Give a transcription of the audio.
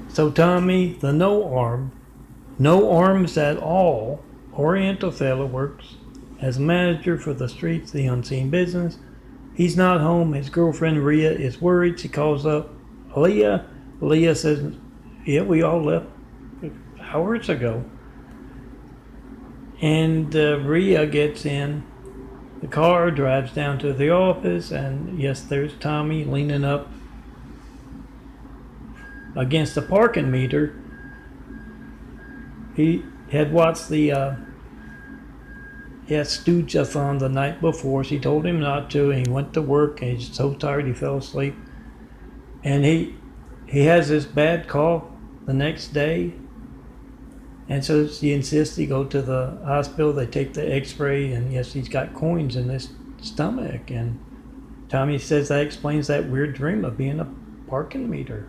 So Tommy, the no arms at all, Oriental fellow, works as a manager for the streets, the unseen business. He's not home. His girlfriend Rhea is worried. She calls up Leah. Leah says, "Yeah, we all left hours ago." And Rhea gets in the car, drives down to the office, and yes, there's Tommy leaning up against the parking meter. He had watched the Stooge-a-thon the night before. She told him not to, and he went to work, and he's so tired he fell asleep. And he has this bad cough the next day, and so she insists he go to the hospital. They take the x-ray, and yes, he's got coins in his stomach. And Tommy says that explains that weird dream of being a parking meter.